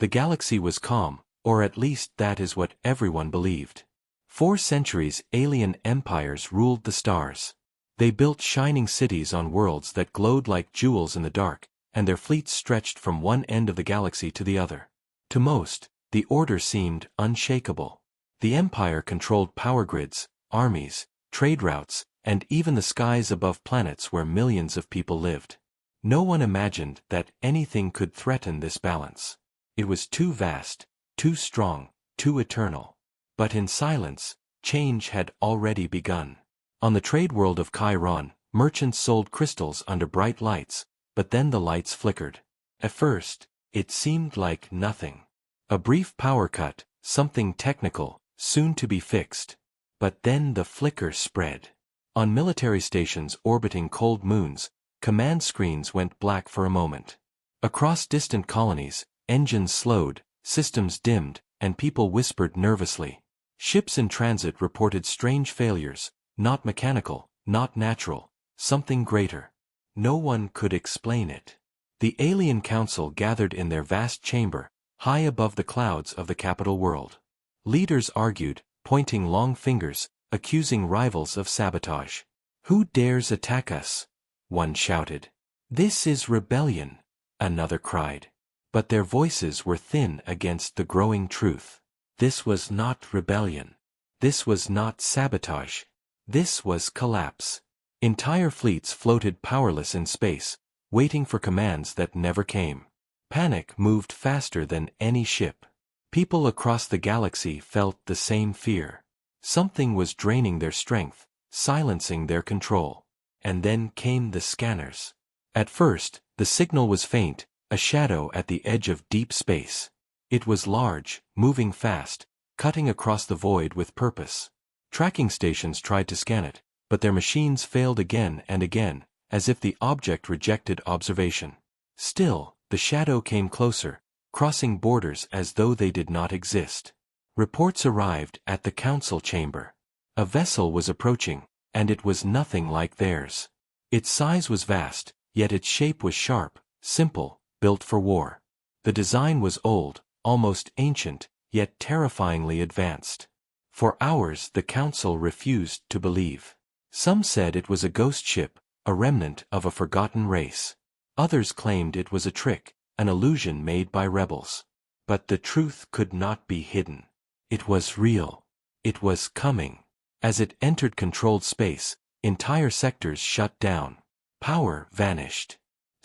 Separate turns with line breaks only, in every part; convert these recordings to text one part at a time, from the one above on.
The galaxy was calm, or at least that is what everyone believed. 4 centuries alien empires ruled the stars. They built shining cities on worlds that glowed like jewels in the dark, and their fleets stretched from one end of the galaxy to the other. To most, the order seemed unshakable. The Empire controlled power grids, armies, trade routes, and even the skies above planets where millions of people lived. No one imagined that anything could threaten this balance. It was too vast, too strong, too eternal. But in silence, change had already begun. On the trade world of Chiron, merchants sold crystals under bright lights, but then the lights flickered. At first, it seemed like nothing. A brief power cut, something technical, soon to be fixed. But then the flicker spread. On military stations orbiting cold moons, command screens went black for a moment. Across distant colonies, engines slowed, systems dimmed, and people whispered nervously. Ships in transit reported strange failures, not mechanical, not natural, something greater. No one could explain it. The alien council gathered in their vast chamber, high above the clouds of the capital world. Leaders argued, pointing long fingers, accusing rivals of sabotage. "Who dares attack us?" one shouted. "This is rebellion," another cried. But their voices were thin against the growing truth. This was not rebellion. This was not sabotage. This was collapse. Entire fleets floated powerless in space, waiting for commands that never came. Panic moved faster than any ship. People across the galaxy felt the same fear. Something was draining their strength, silencing their control. And then came the scanners. At first, the signal was faint, a shadow at the edge of deep space. It was large, moving fast, cutting across the void with purpose. Tracking stations tried to scan it, but their machines failed again and again, as if the object rejected observation. Still, the shadow came closer, crossing borders as though they did not exist. Reports arrived at the council chamber. A vessel was approaching, and it was nothing like theirs. Its size was vast, yet its shape was sharp, simple, built for war. The design was old, almost ancient, yet terrifyingly advanced. For hours the council refused to believe. Some said it was a ghost ship, a remnant of a forgotten race. Others claimed it was a trick, an illusion made by rebels. But the truth could not be hidden. It was real. It was coming. As it entered controlled space, entire sectors shut down. Power vanished.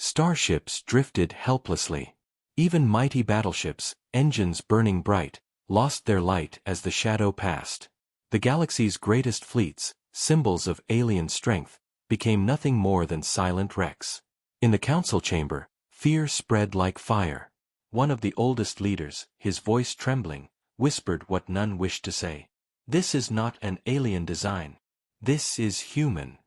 Starships drifted helplessly. Even mighty battleships, engines burning bright, lost their light as the shadow passed. The galaxy's greatest fleets, symbols of alien strength, became nothing more than silent wrecks. In the council chamber, fear spread like fire. One of the oldest leaders, his voice trembling, whispered what none wished to say. "This is not an alien design. This is human."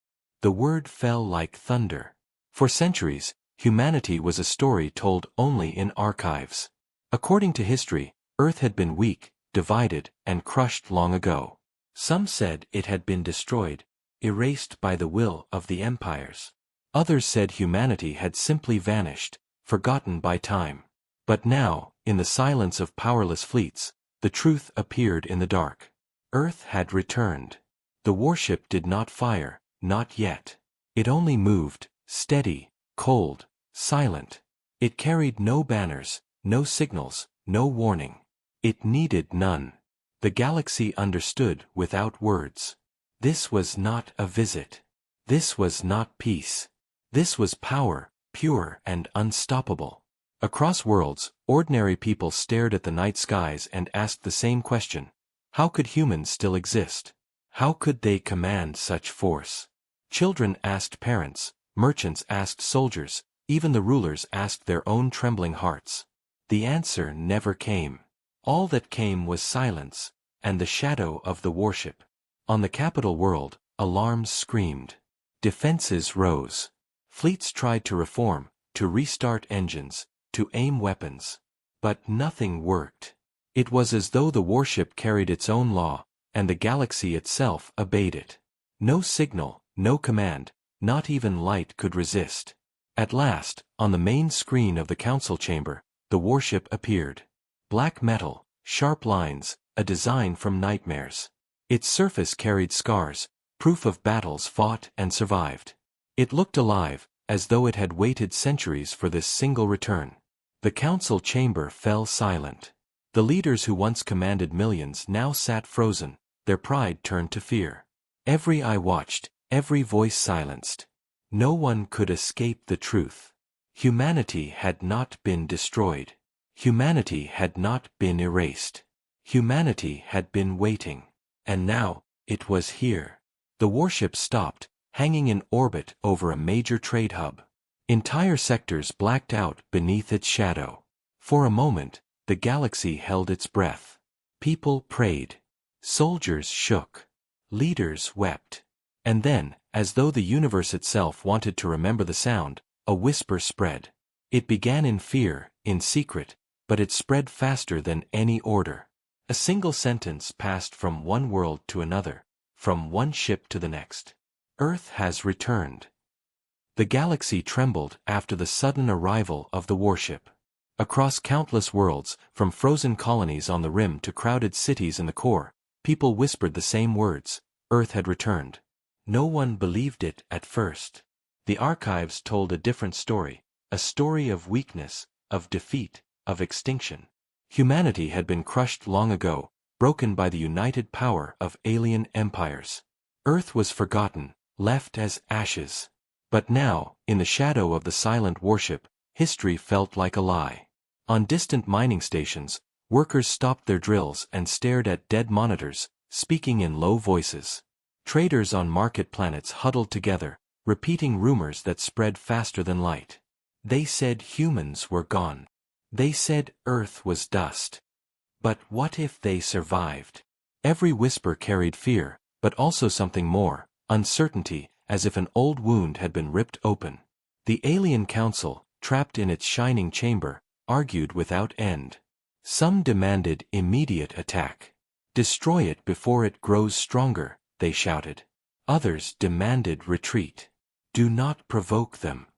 The word fell like thunder. For centuries, humanity was a story told only in archives. According to history, Earth had been weak, divided, and crushed long ago. Some said it had been destroyed, erased by the will of the empires. Others said humanity had simply vanished, forgotten by time. But now, in the silence of powerless fleets, the truth appeared in the dark. Earth had returned. The warship did not fire, not yet. It only moved, steady, cold, silent. It carried no banners, no signals, no warning. It needed none. The galaxy understood without words. This was not a visit. This was not peace. This was power, pure and unstoppable. Across worlds, ordinary people stared at the night skies and asked the same question. How could humans still exist? How could they command such force? Children asked parents, merchants asked soldiers, even the rulers asked their own trembling hearts. The answer never came. All that came was silence, and the shadow of the warship. On the capital world, alarms screamed. Defenses rose. Fleets tried to reform, to restart engines, to aim weapons. But nothing worked. It was as though the warship carried its own law, and the galaxy itself obeyed it. No signal, no command, not even light could resist. At last, on the main screen of the council chamber, the warship appeared. black metal, sharp lines, a design from nightmares. Its surface carried scars, proof of battles fought and survived. It looked alive, as though it had waited centuries for this single return. The council chamber fell silent. The leaders who once commanded millions now sat frozen, their pride turned to fear. Every eye watched, every voice silenced. No one could escape the truth. Humanity had not been destroyed. Humanity had not been erased. Humanity had been waiting. And now, it was here. The warship stopped, hanging in orbit over a major trade hub. Entire sectors blacked out beneath its shadow. For a moment, the galaxy held its breath. People prayed. Soldiers shook. Leaders wept. And then, as though the universe itself wanted to remember the sound, a whisper spread. It began in fear, in secret, but it spread faster than any order. A single sentence passed from one world to another, from one ship to the next. Earth has returned. The galaxy trembled after the sudden arrival of the warship. Across countless worlds, from frozen colonies on the rim to crowded cities in the core, people whispered the same words: Earth had returned. No one believed it at first. The archives told a different story, a story of weakness, of defeat, of extinction. Humanity had been crushed long ago, broken by the united power of alien empires. Earth was forgotten, left as ashes. But now, in the shadow of the silent warship, history felt like a lie. On distant mining stations, workers stopped their drills and stared at dead monitors, speaking in low voices. Traders on market planets huddled together, repeating rumors that spread faster than light. They said humans were gone. They said Earth was dust. But what if they survived? Every whisper carried fear, but also something more, uncertainty, as if an old wound had been ripped open. The alien council, trapped in its shining chamber, argued without end. Some demanded immediate attack. Destroy it before it grows stronger, they shouted. Others demanded retreat. Do not provoke them.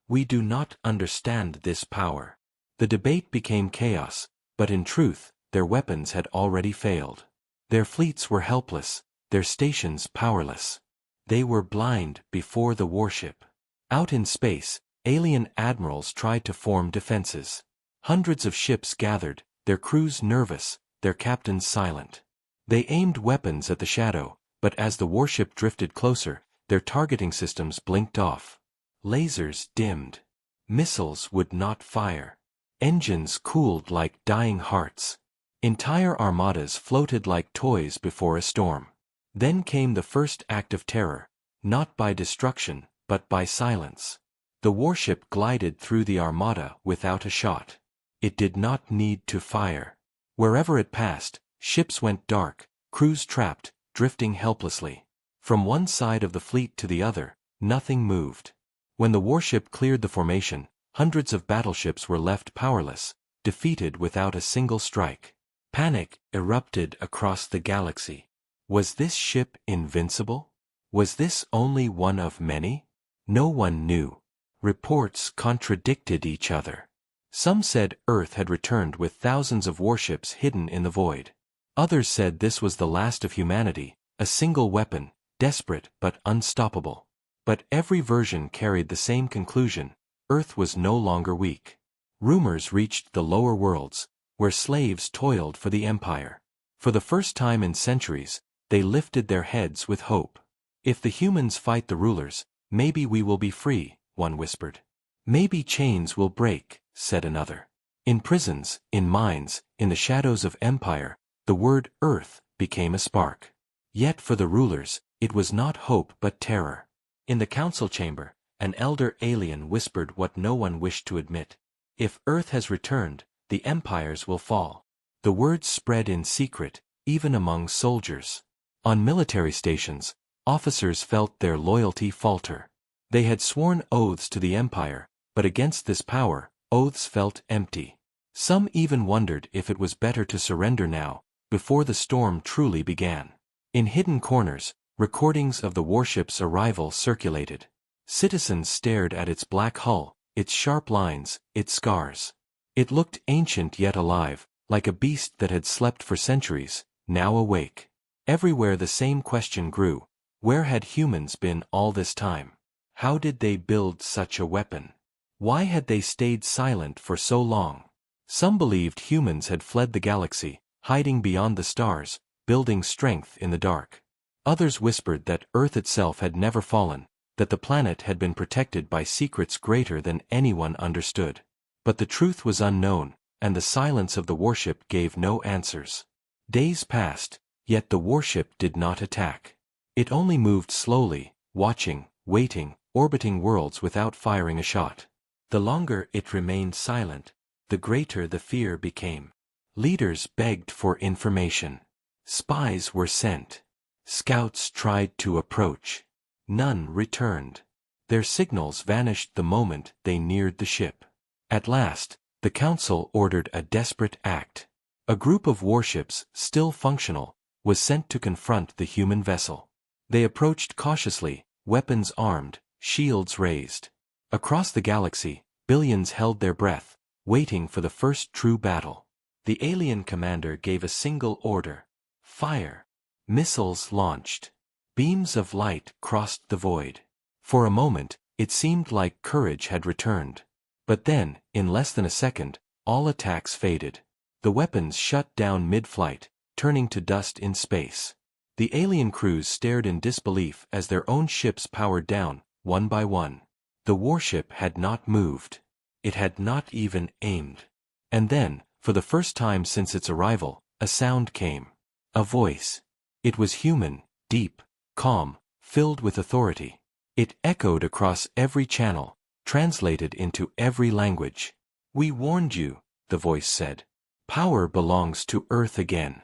We do not understand this power. The debate became chaos, but in truth, their weapons had already failed. Their fleets were helpless, their stations powerless. They were blind before the warship. Out in space, alien admirals tried to form defenses. Hundreds of ships gathered, their crews nervous, their captains silent. They aimed weapons at the shadow, but as the warship drifted closer, their targeting systems blinked off. Lasers dimmed. Missiles would not fire. Engines cooled like dying hearts. Entire armadas floated like toys before a storm. Then came the first act of terror, not by destruction, but by silence. The warship glided through the armada without a shot. It did not need to fire. Wherever it passed, ships went dark, crews trapped, drifting helplessly. From one side of the fleet to the other, nothing moved. When the warship cleared the formation, hundreds of battleships were left powerless, defeated without a single strike. Panic erupted across the galaxy. Was this ship invincible? Was this only one of many? No one knew. Reports contradicted each other. Some said Earth had returned with thousands of warships hidden in the void. Others said this was the last of humanity, a single weapon, desperate but unstoppable. But every version carried the same conclusion: Earth was no longer weak. Rumors reached the lower worlds, where slaves toiled for the empire. For the first time in centuries, they lifted their heads with hope. If the humans fight the rulers, maybe we will be free, one whispered. Maybe chains will break, said another. In prisons, in mines, in the shadows of empire, the word Earth became a spark. Yet for the rulers, it was not hope but terror. In the council chamber, an elder alien whispered what no one wished to admit. If Earth has returned, the empires will fall. The words spread in secret, even among soldiers. On military stations, officers felt their loyalty falter. They had sworn oaths to the empire, but against this power, oaths felt empty. Some even wondered if it was better to surrender now, before the storm truly began. In hidden corners, recordings of the warship's arrival circulated. Citizens stared at its black hull, its sharp lines, its scars. It looked ancient yet alive, like a beast that had slept for centuries, now awake. Everywhere the same question grew: where had humans been all this time? How did they build such a weapon? Why had they stayed silent for so long? Some believed humans had fled the galaxy, hiding beyond the stars, building strength in the dark. Others whispered that Earth itself had never fallen, that the planet had been protected by secrets greater than anyone understood. But the truth was unknown, and the silence of the warship gave no answers. Days passed, yet the warship did not attack. It only moved slowly, watching, waiting, orbiting worlds without firing a shot. The longer it remained silent, the greater the fear became. Leaders begged for information. Spies were sent. Scouts tried to approach. None returned. Their signals vanished the moment they neared the ship. At last, the Council ordered a desperate act. A group of warships, still functional, was sent to confront the human vessel. They approached cautiously, weapons armed, shields raised. Across the galaxy, billions held their breath, waiting for the first true battle. The alien commander gave a single order: fire. Missiles launched. Beams of light crossed the void. For a moment, it seemed like courage had returned. But then, in less than a second, all attacks faded. The weapons shut down mid-flight, turning to dust in space. The alien crews stared in disbelief as their own ships powered down, one by one. The warship had not moved. It had not even aimed. And then, for the first time since its arrival, a sound came. A voice. It was human, deep, calm, filled with authority. It echoed across every channel, translated into every language. "We warned you," the voice said. "Power belongs to Earth again."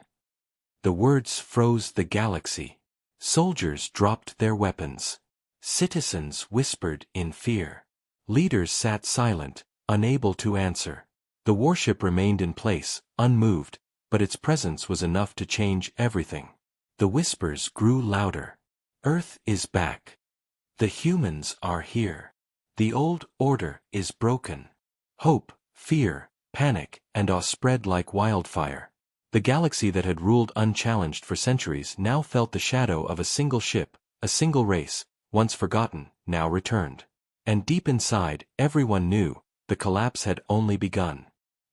The words froze the galaxy. Soldiers dropped their weapons. Citizens whispered in fear. Leaders sat silent, unable to answer. The warship remained in place, unmoved, but its presence was enough to change everything. The whispers grew louder. "Earth is back. The humans are here. The old order is broken." Hope, fear, panic, and awe spread like wildfire. The galaxy that had ruled unchallenged for centuries now felt the shadow of a single ship, a single race, once forgotten, now returned. And deep inside, everyone knew, the collapse had only begun.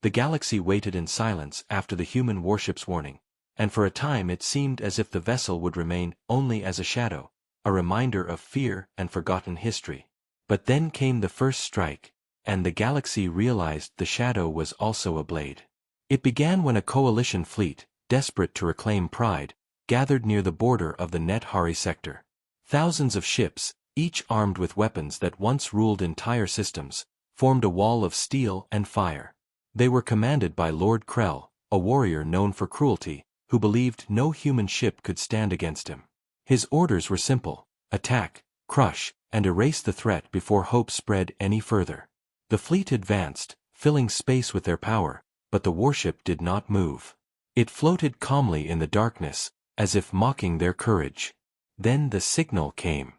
The galaxy waited in silence after the human warship's warning, and for a time it seemed as if the vessel would remain only as a shadow, a reminder of fear and forgotten history. But then came the first strike, and the galaxy realized the shadow was also a blade. It began when a coalition fleet, desperate to reclaim pride, gathered near the border of the Net-Hari sector. Thousands of ships, each armed with weapons that once ruled entire systems, formed a wall of steel and fire. They were commanded by Lord Krell, a warrior known for cruelty, who believed no human ship could stand against him. His orders were simple: attack, crush, and erase the threat before hope spread any further. The fleet advanced, filling space with their power, but the warship did not move. It floated calmly in the darkness, as if mocking their courage. Then the signal came.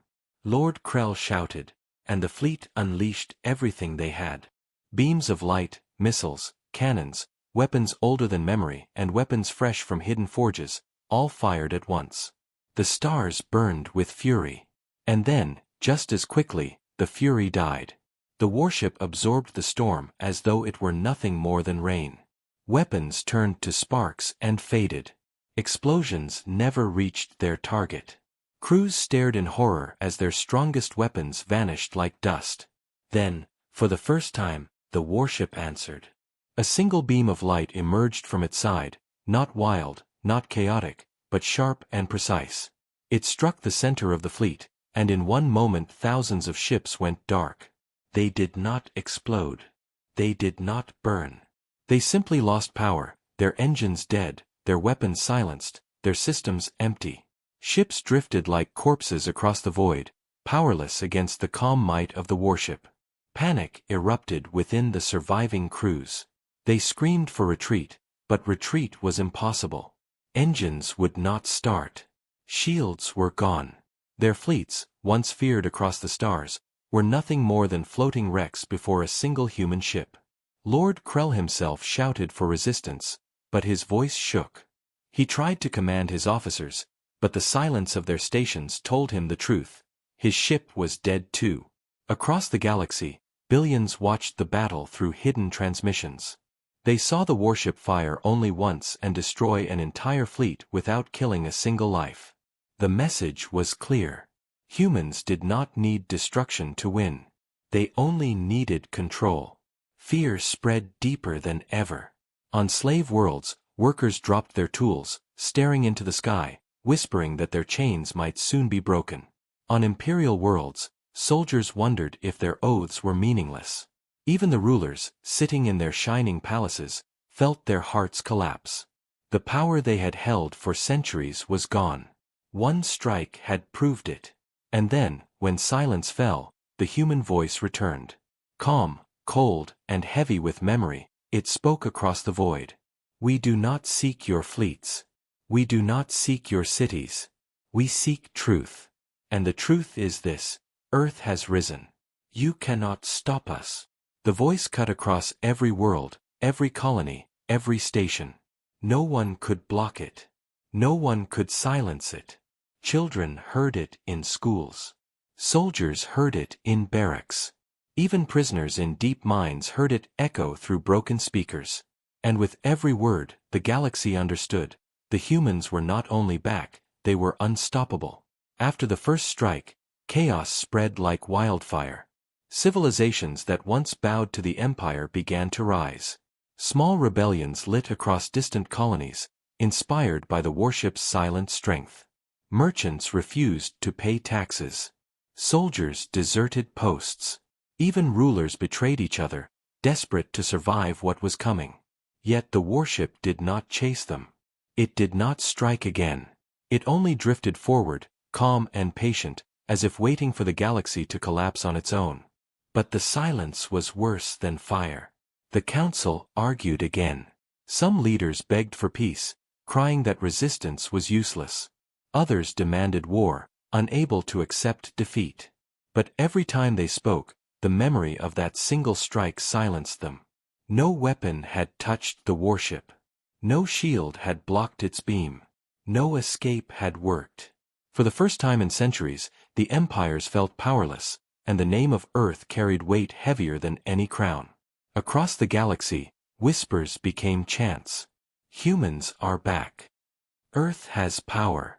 Lord Krell shouted, and the fleet unleashed everything they had. Beams of light, missiles, cannons, weapons older than memory, and weapons fresh from hidden forges, all fired at once. The stars burned with fury. And then, just as quickly, the fury died. The warship absorbed the storm as though it were nothing more than rain. Weapons turned to sparks and faded. Explosions never reached their target. Crews stared in horror as their strongest weapons vanished like dust. Then, for the first time, the warship answered. A single beam of light emerged from its side, not wild, not chaotic, but sharp and precise. It struck the center of the fleet, and in one moment thousands of ships went dark. They did not explode. They did not burn. They simply lost power, their engines dead, their weapons silenced, their systems empty. Ships drifted like corpses across the void, powerless against the calm might of the warship. Panic erupted within the surviving crews. They screamed for retreat, but retreat was impossible. Engines would not start. Shields were gone. Their fleets, once feared across the stars, were nothing more than floating wrecks before a single human ship. Lord Krell himself shouted for resistance, but his voice shook. He tried to command his officers, but the silence of their stations told him the truth. His ship was dead too. Across the galaxy, billions watched the battle through hidden transmissions. They saw the warship fire only once and destroy an entire fleet without killing a single life. The message was clear. Humans did not need destruction to win. They only needed control. Fear spread deeper than ever. On slave worlds, workers dropped their tools, staring into the sky, whispering that their chains might soon be broken. On imperial worlds, soldiers wondered if their oaths were meaningless. Even the rulers, sitting in their shining palaces, felt their hearts collapse. The power they had held for centuries was gone. One strike had proved it. And then, when silence fell, the human voice returned. Calm, cold, and heavy with memory, it spoke across the void. We do not seek your fleets. We do not seek your cities. We seek truth. And the truth is this: Earth has risen. You cannot stop us. The voice cut across every world, every colony, every station. No one could block it. No one could silence it. Children heard it in schools. Soldiers heard it in barracks. Even prisoners in deep mines heard it echo through broken speakers. And with every word, the galaxy understood. The humans were not only back, they were unstoppable. After the first strike, chaos spread like wildfire. Civilizations that once bowed to the Empire began to rise. Small rebellions lit across distant colonies, inspired by the warship's silent strength. Merchants refused to pay taxes. Soldiers deserted posts. Even rulers betrayed each other, desperate to survive what was coming. Yet the warship did not chase them. It did not strike again. It only drifted forward, calm and patient, as if waiting for the galaxy to collapse on its own. But the silence was worse than fire. The council argued again. Some leaders begged for peace, crying that resistance was useless. Others demanded war, unable to accept defeat. But every time they spoke, the memory of that single strike silenced them. No weapon had touched the warship. No shield had blocked its beam. No escape had worked. For the first time in centuries, the empires felt powerless, and the name of Earth carried weight heavier than any crown. Across the galaxy, whispers became chants. Humans are back. Earth has power.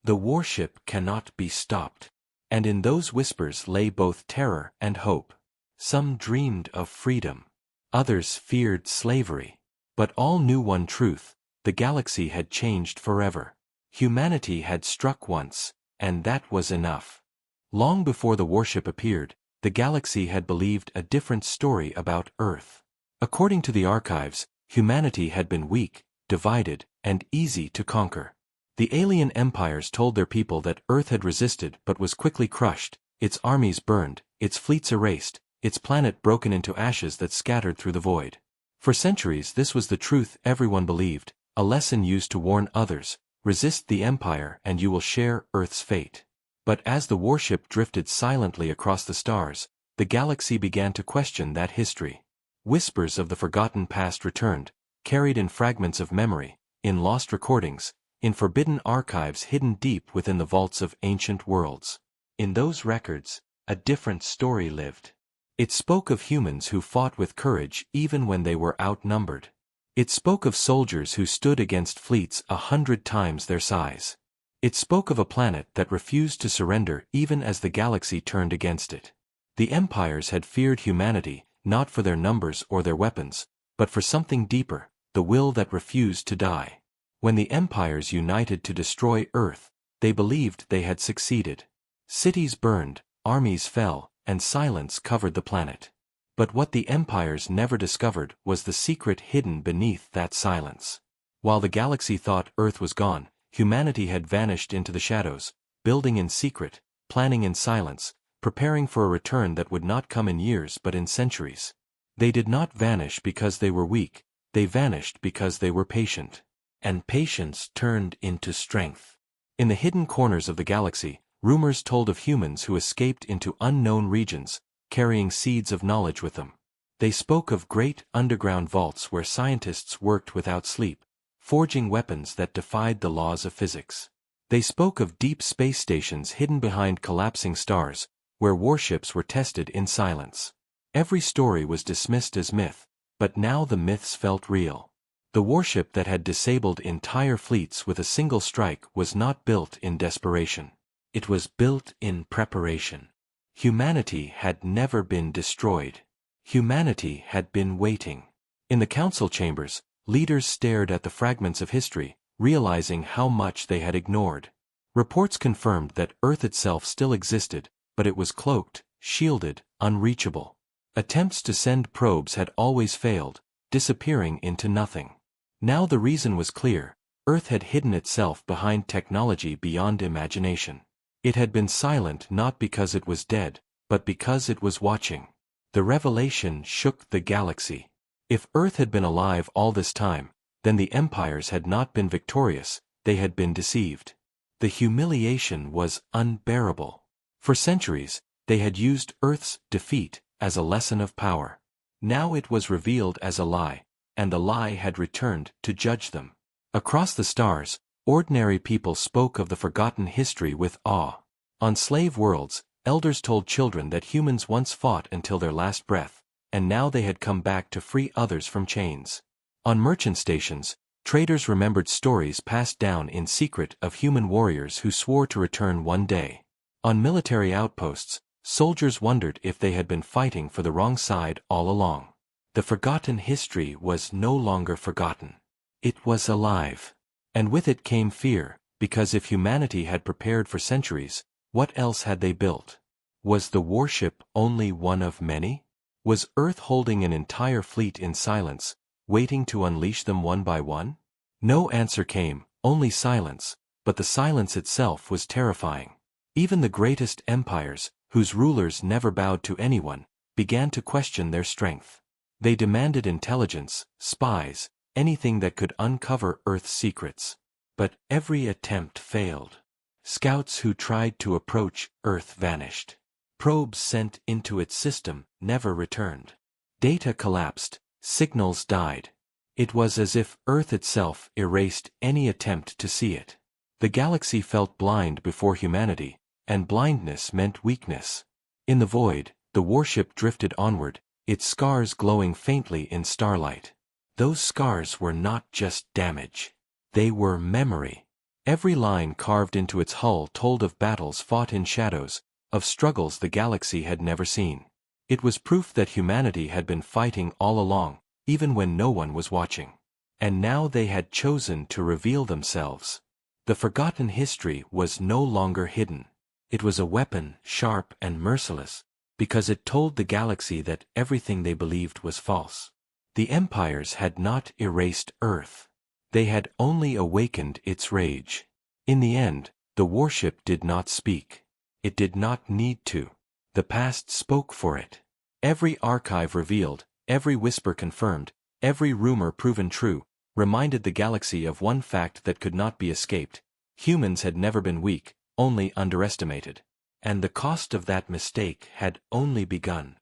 The warship cannot be stopped. And in those whispers lay both terror and hope. Some dreamed of freedom. Others feared slavery. But all knew one truth: the galaxy had changed forever. Humanity had struck once, and that was enough. Long before the warship appeared, the galaxy had believed a different story about Earth. According to the archives, humanity had been weak, divided, and easy to conquer. The alien empires told their people that Earth had resisted but was quickly crushed, its armies burned, its fleets erased, its planet broken into ashes that scattered through the void. For centuries this was the truth everyone believed, a lesson used to warn others: resist the Empire and you will share Earth's fate. But as the warship drifted silently across the stars, the galaxy began to question that history. Whispers of the forgotten past returned, carried in fragments of memory, in lost recordings, in forbidden archives hidden deep within the vaults of ancient worlds. In those records, a different story lived. It spoke of humans who fought with courage even when they were outnumbered. It spoke of soldiers who stood against fleets 100 times their size. It spoke of a planet that refused to surrender even as the galaxy turned against it. The empires had feared humanity, not for their numbers or their weapons, but for something deeper: the will that refused to die. When the empires united to destroy Earth, they believed they had succeeded. Cities burned, armies fell, and silence covered the planet. But what the empires never discovered was the secret hidden beneath that silence. While the galaxy thought Earth was gone, humanity had vanished into the shadows, building in secret, planning in silence, preparing for a return that would not come in years but in centuries. They did not vanish because they were weak, they vanished because they were patient. And patience turned into strength. In the hidden corners of the galaxy, rumors told of humans who escaped into unknown regions, carrying seeds of knowledge with them. They spoke of great underground vaults where scientists worked without sleep, forging weapons that defied the laws of physics. They spoke of deep space stations hidden behind collapsing stars, where warships were tested in silence. Every story was dismissed as myth, but now the myths felt real. The warship that had disabled entire fleets with a single strike was not built in desperation. It was built in preparation. Humanity had never been destroyed. Humanity had been waiting. In the council chambers, leaders stared at the fragments of history, realizing how much they had ignored. Reports confirmed that Earth itself still existed, but it was cloaked, shielded, unreachable. Attempts to send probes had always failed, disappearing into nothing. Now the reason was clear: Earth had hidden itself behind technology beyond imagination. It had been silent not because it was dead, but because it was watching. The revelation shook the galaxy. If Earth had been alive all this time, then the empires had not been victorious, they had been deceived. The humiliation was unbearable. For centuries, they had used Earth's defeat as a lesson of power. Now it was revealed as a lie, and the lie had returned to judge them. Across the stars, ordinary people spoke of the forgotten history with awe. On slave worlds, elders told children that humans once fought until their last breath, and now they had come back to free others from chains. On merchant stations, traders remembered stories passed down in secret of human warriors who swore to return one day. On military outposts, soldiers wondered if they had been fighting for the wrong side all along. The forgotten history was no longer forgotten. It was alive. And with it came fear, because if humanity had prepared for centuries, what else had they built? Was the warship only one of many? Was Earth holding an entire fleet in silence, waiting to unleash them one by one? No answer came, only silence, but the silence itself was terrifying. Even the greatest empires, whose rulers never bowed to anyone, began to question their strength. They demanded intelligence, spies, anything that could uncover Earth's secrets. But every attempt failed. Scouts who tried to approach Earth vanished. Probes sent into its system never returned. Data collapsed, signals died. It was as if Earth itself erased any attempt to see it. The galaxy felt blind before humanity, and blindness meant weakness. In the void, the warship drifted onward, its scars glowing faintly in starlight. Those scars were not just damage. They were memory. Every line carved into its hull told of battles fought in shadows, of struggles the galaxy had never seen. It was proof that humanity had been fighting all along, even when no one was watching. And now they had chosen to reveal themselves. The forgotten history was no longer hidden. It was a weapon, sharp and merciless, because it told the galaxy that everything they believed was false. The empires had not erased Earth. They had only awakened its rage. In the end, the warship did not speak. It did not need to. The past spoke for it. Every archive revealed, every whisper confirmed, every rumor proven true, reminded the galaxy of one fact that could not be escaped. Humans had never been weak, only underestimated. And the cost of that mistake had only begun.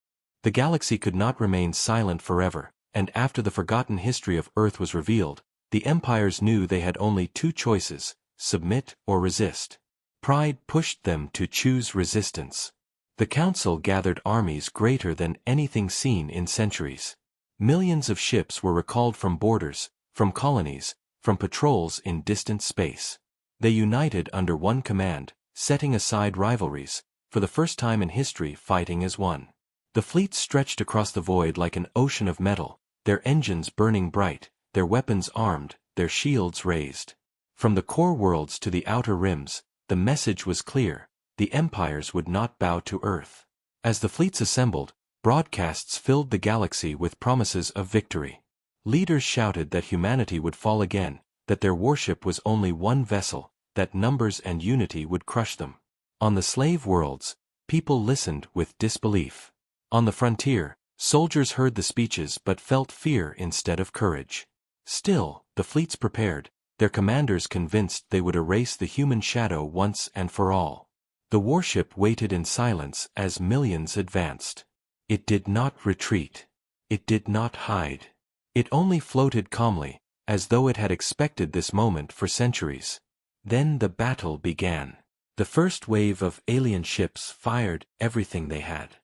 The galaxy could not remain silent forever, and after the forgotten history of Earth was revealed, the empires knew they had only two choices: submit or resist. Pride pushed them to choose resistance. The council gathered armies greater than anything seen in centuries. Millions of ships were recalled from borders, from colonies, from patrols in distant space. They united under one command, setting aside rivalries, for the first time in history fighting as one. The fleet stretched across the void like an ocean of metal, their engines burning bright, their weapons armed, their shields raised. From the core worlds to the outer rims, the message was clear: the empires would not bow to Earth. As the fleets assembled, broadcasts filled the galaxy with promises of victory. Leaders shouted that humanity would fall again, that their warship was only one vessel, that numbers and unity would crush them. On the slave worlds, people listened with disbelief. On the frontier, soldiers heard the speeches but felt fear instead of courage. Still, the fleets prepared, their commanders convinced they would erase the human shadow once and for all. The warship waited in silence as millions advanced. It did not retreat. It did not hide. It only floated calmly, as though it had expected this moment for centuries. Then the battle began. The first wave of alien ships fired everything they had.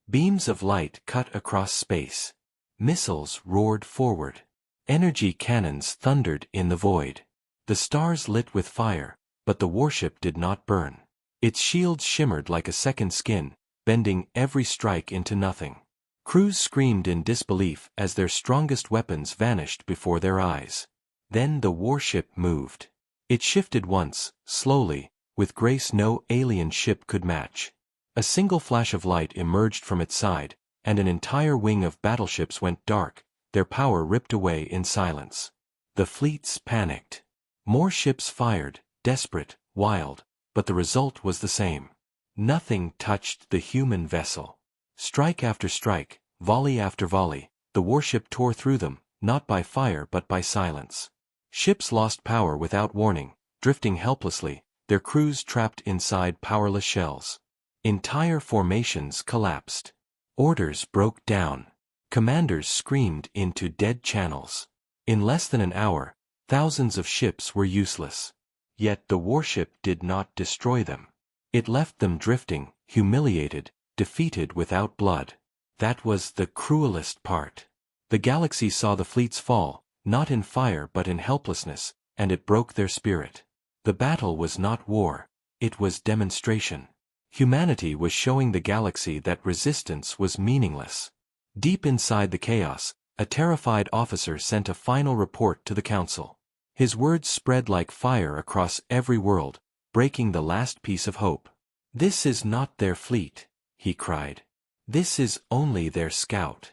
Beams of light cut across space. Missiles roared forward. Energy cannons thundered in the void. The stars lit with fire, but the warship did not burn. Its shields shimmered like a second skin, bending every strike into nothing. Crews screamed in disbelief as their strongest weapons vanished before their eyes. Then the warship moved. It shifted once, slowly, with grace no alien ship could match. A single flash of light emerged from its side, and an entire wing of battleships went dark, their power ripped away in silence. The fleets panicked. More ships fired, desperate, wild, but the result was the same. Nothing touched the human vessel. Strike after strike, volley after volley, the warship tore through them, not by fire but by silence. Ships lost power without warning, drifting helplessly, their crews trapped inside powerless shells. Entire formations collapsed. Orders broke down. Commanders screamed into dead channels. In less than an hour, thousands of ships were useless. Yet the warship did not destroy them. It left them drifting, humiliated, defeated without blood. That was the cruelest part. The galaxy saw the fleets fall, not in fire but in helplessness, and it broke their spirit. The battle was not war, it was demonstration. Humanity was showing the galaxy that resistance was meaningless. Deep inside the chaos, a terrified officer sent a final report to the council. His words spread like fire across every world, breaking the last piece of hope. "This is not their fleet," he cried. "This is only their scout."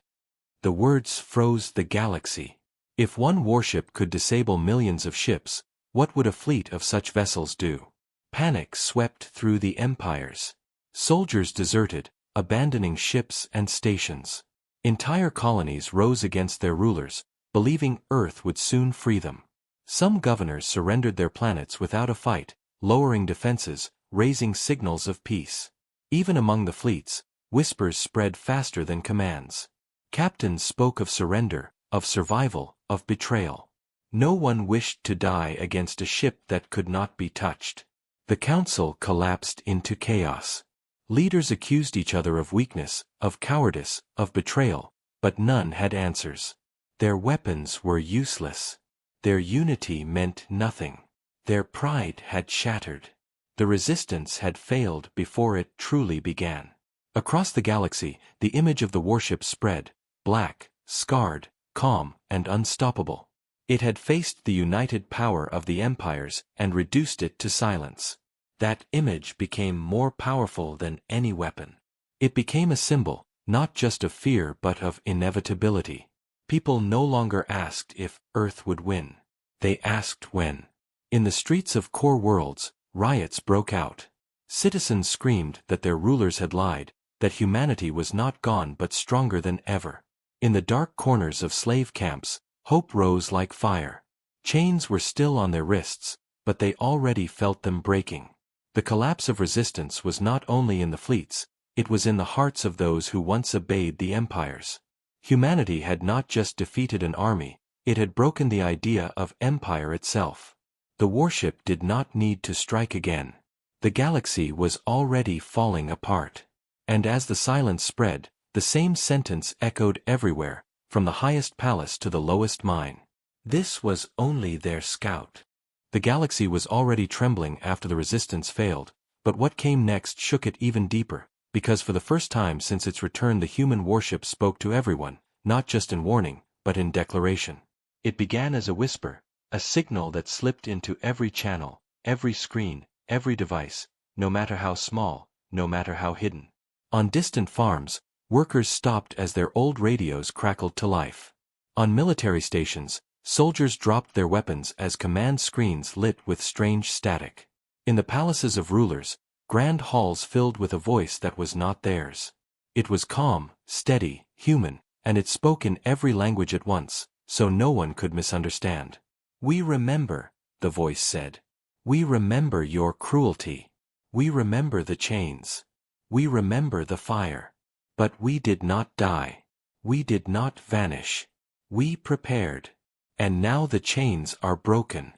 The words froze the galaxy. If one warship could disable millions of ships, what would a fleet of such vessels do? Panic swept through the empires. Soldiers deserted, abandoning ships and stations. Entire colonies rose against their rulers, believing Earth would soon free them. Some governors surrendered their planets without a fight, lowering defenses, raising signals of peace. Even among the fleets, whispers spread faster than commands. Captains spoke of surrender, of survival, of betrayal. No one wished to die against a ship that could not be touched. The council collapsed into chaos. Leaders accused each other of weakness, of cowardice, of betrayal, but none had answers. Their weapons were useless. Their unity meant nothing. Their pride had shattered. The resistance had failed before it truly began. Across the galaxy, the image of the warship spread, black, scarred, calm, and unstoppable. It had faced the united power of the empires and reduced it to silence. That image became more powerful than any weapon. It became a symbol, not just of fear but of inevitability. People no longer asked if Earth would win. They asked when. In the streets of core worlds, riots broke out. Citizens screamed that their rulers had lied, that humanity was not gone but stronger than ever. In the dark corners of slave camps, hope rose like fire. Chains were still on their wrists, but they already felt them breaking. The collapse of resistance was not only in the fleets, it was in the hearts of those who once obeyed the empires. Humanity had not just defeated an army, it had broken the idea of empire itself. The warship did not need to strike again. The galaxy was already falling apart. And as the silence spread, the same sentence echoed everywhere, from the highest palace to the lowest mine. This was only their scout. The galaxy was already trembling after the resistance failed, but what came next shook it even deeper, because for the first time since its return the human warship spoke to everyone, not just in warning, but in declaration. It began as a whisper, a signal that slipped into every channel, every screen, every device, no matter how small, no matter how hidden. On distant farms, workers stopped as their old radios crackled to life. On military stations, soldiers dropped their weapons as command screens lit with strange static. In the palaces of rulers, grand halls filled with a voice that was not theirs. It was calm, steady, human, and it spoke in every language at once, so no one could misunderstand. "We remember," the voice said. "We remember your cruelty. We remember the chains. We remember the fire. But we did not die. We did not vanish. We prepared. And now the chains are broken.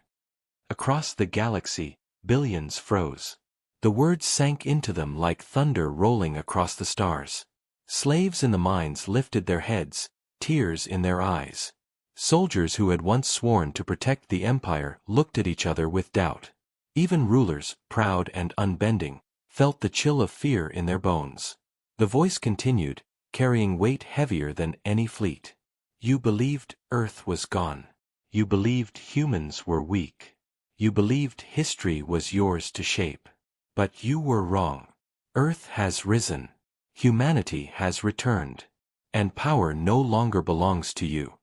Across the galaxy, billions froze. The words sank into them like thunder rolling across the stars. Slaves in the mines lifted their heads, tears in their eyes. Soldiers who had once sworn to protect the Empire looked at each other with doubt. Even rulers, proud and unbending, felt the chill of fear in their bones. The voice continued, carrying weight heavier than any fleet. You believed Earth was gone. You believed humans were weak. You believed history was yours to shape. But you were wrong. Earth has risen. Humanity has returned. And power no longer belongs to you.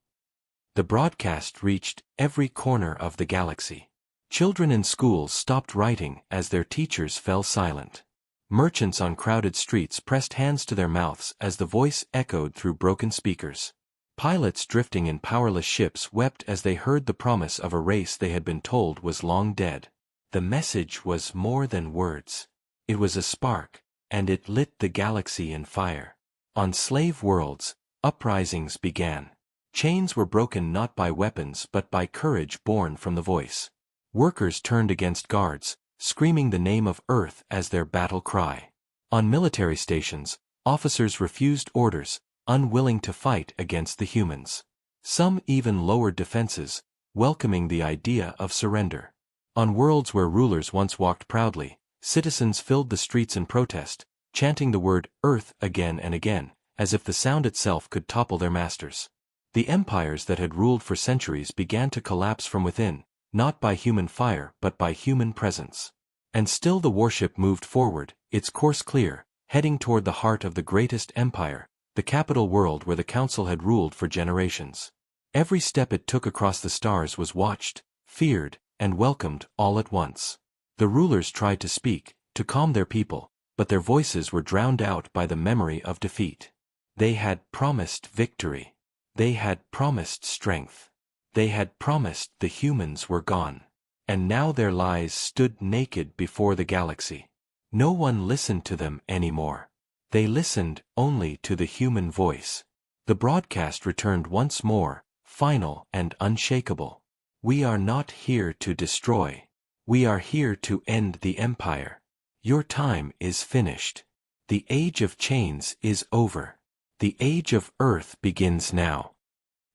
The broadcast reached every corner of the galaxy. Children in schools stopped writing as their teachers fell silent. Merchants on crowded streets pressed hands to their mouths as the voice echoed through broken speakers. Pilots drifting in powerless ships wept as they heard the promise of a race they had been told was long dead. The message was more than words. It was a spark, and it lit the galaxy in fire. On slave worlds, uprisings began. Chains were broken not by weapons but by courage born from the voice. Workers turned against guards, screaming the name of Earth as their battle cry. On military stations, officers refused orders, unwilling to fight against the humans. Some even lowered defenses, welcoming the idea of surrender. On worlds where rulers once walked proudly, citizens filled the streets in protest, chanting the word Earth again and again, as if the sound itself could topple their masters. The empires that had ruled for centuries began to collapse from within, not by human fire but by human presence. And still the warship moved forward, its course clear, heading toward the heart of the greatest empire, the capital world where the council had ruled for generations. Every step it took across the stars was watched, feared, and welcomed all at once. The rulers tried to speak, to calm their people, but their voices were drowned out by the memory of defeat. They had promised victory. They had promised strength. They had promised the humans were gone. And now their lies stood naked before the galaxy. No one listened to them anymore. They listened only to the human voice. The broadcast returned once more, final and unshakable. We are not here to destroy. We are here to end the empire. Your time is finished. The age of chains is over. The age of Earth begins now.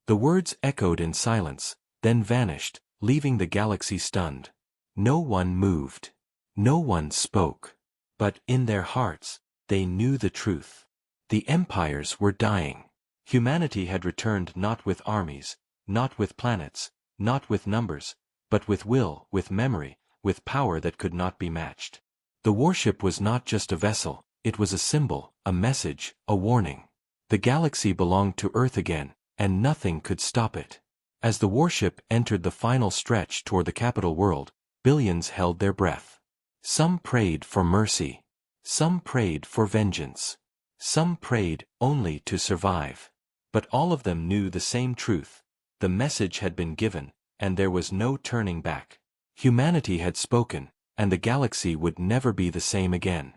The words echoed in silence, then vanished, leaving the galaxy stunned. No one moved. No one spoke. But in their hearts, they knew the truth. The empires were dying. Humanity had returned not with armies, not with planets, not with numbers, but with will, with memory, with power that could not be matched. The warship was not just a vessel, it was a symbol, a message, a warning. The galaxy belonged to Earth again, and nothing could stop it. As the warship entered the final stretch toward the capital world, billions held their breath. Some prayed for mercy. Some prayed for vengeance. Some prayed only to survive. But all of them knew the same truth. The message had been given, and there was no turning back. Humanity had spoken, and the galaxy would never be the same again.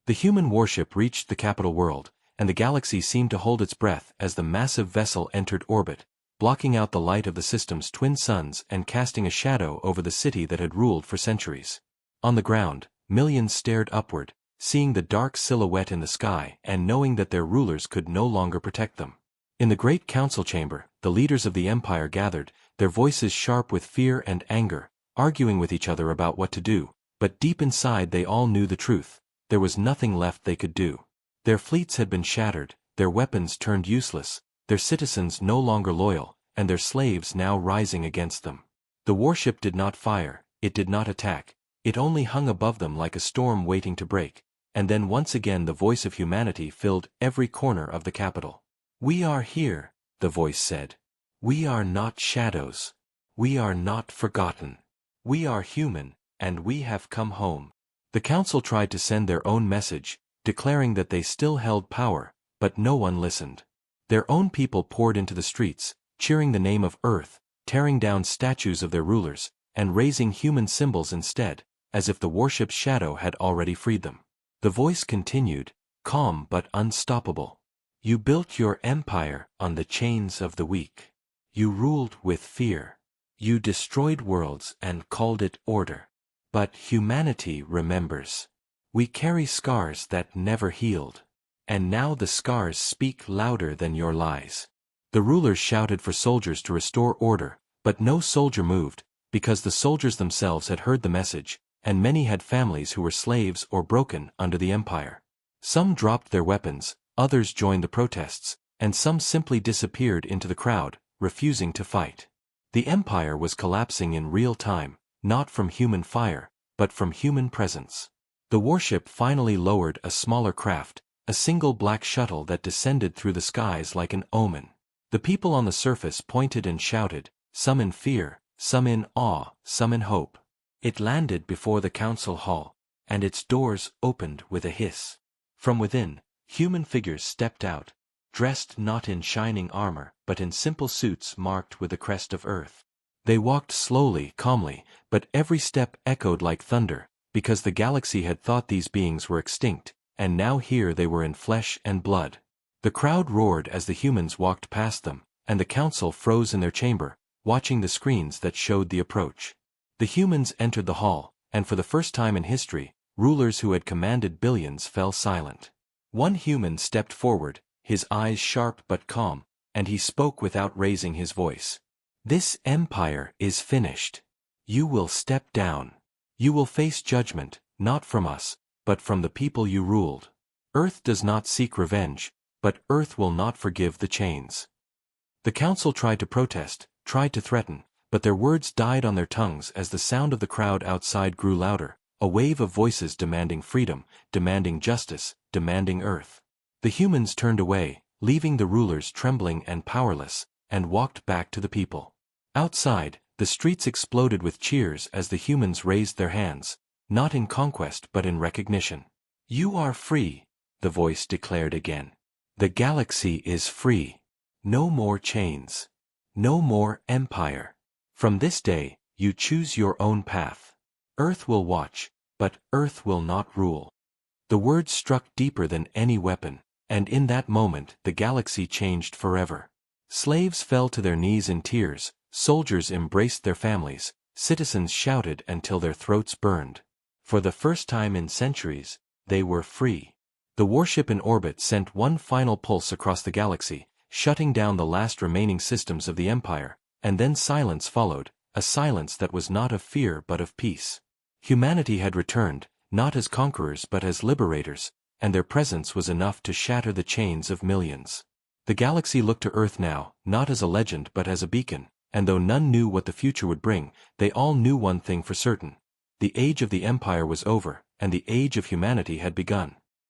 The human warship reached the capital world, and the galaxy seemed to hold its breath as the massive vessel entered orbit, blocking out the light of the system's twin suns and casting a shadow over the city that had ruled for centuries. On the ground, millions stared upward, seeing the dark silhouette in the sky and knowing that their rulers could no longer protect them. In the great council chamber, the leaders of the empire gathered, their voices sharp with fear and anger, arguing with each other about what to do, but deep inside they all knew the truth. There was nothing left they could do. Their fleets had been shattered, their weapons turned useless, their citizens no longer loyal, and their slaves now rising against them. The warship did not fire, it did not attack, it only hung above them like a storm waiting to break, and then once again the voice of humanity filled every corner of the capital. We are here, the voice said. We are not shadows. We are not forgotten. We are human, and we have come home. The council tried to send their own message, declaring that they still held power, but no one listened. Their own people poured into the streets, cheering the name of Earth, tearing down statues of their rulers, and raising human symbols instead, as if the warship's shadow had already freed them. The voice continued, calm but unstoppable. You built your empire on the chains of the weak. You ruled with fear. You destroyed worlds and called it order. But humanity remembers. We carry scars that never healed. And now the scars speak louder than your lies. The rulers shouted for soldiers to restore order, but no soldier moved, because the soldiers themselves had heard the message, and many had families who were slaves or broken under the empire. Some dropped their weapons, others joined the protests, and some simply disappeared into the crowd, refusing to fight. The empire was collapsing in real time, not from human fire, but from human presence. The warship finally lowered a smaller craft, a single black shuttle that descended through the skies like an omen. The people on the surface pointed and shouted, some in fear, some in awe, some in hope. It landed before the council hall, and its doors opened with a hiss. From within, human figures stepped out, dressed not in shining armor but in simple suits marked with the crest of earth. They walked slowly, calmly, but every step echoed like thunder, because the galaxy had thought these beings were extinct, and now here they were in flesh and blood. The crowd roared as the humans walked past them, and the council froze in their chamber, watching the screens that showed the approach. The humans entered the hall, and for the first time in history, rulers who had commanded billions fell silent. One human stepped forward, his eyes sharp but calm, and he spoke without raising his voice. This empire is finished. You will step down. You will face judgment, not from us, but from the people you ruled. Earth does not seek revenge, but Earth will not forgive the chains. The council tried to protest, tried to threaten, but their words died on their tongues as the sound of the crowd outside grew louder, a wave of voices demanding freedom, demanding justice, demanding Earth. The humans turned away, leaving the rulers trembling and powerless, and walked back to the people. Outside, the streets exploded with cheers as the humans raised their hands, not in conquest but in recognition. You are free, the voice declared again. The galaxy is free. No more chains. No more empire. From this day, you choose your own path. Earth will watch, but Earth will not rule. The words struck deeper than any weapon, and in that moment the galaxy changed forever. Slaves fell to their knees in tears, soldiers embraced their families, citizens shouted until their throats burned. For the first time in centuries, they were free. The warship in orbit sent one final pulse across the galaxy, shutting down the last remaining systems of the Empire, and then silence followed, a silence that was not of fear but of peace. Humanity had returned, not as conquerors but as liberators, and their presence was enough to shatter the chains of millions. The galaxy looked to Earth now, not as a legend but as a beacon, and though none knew what the future would bring, they all knew one thing for certain. The age of the Empire was over, and the age of humanity had begun.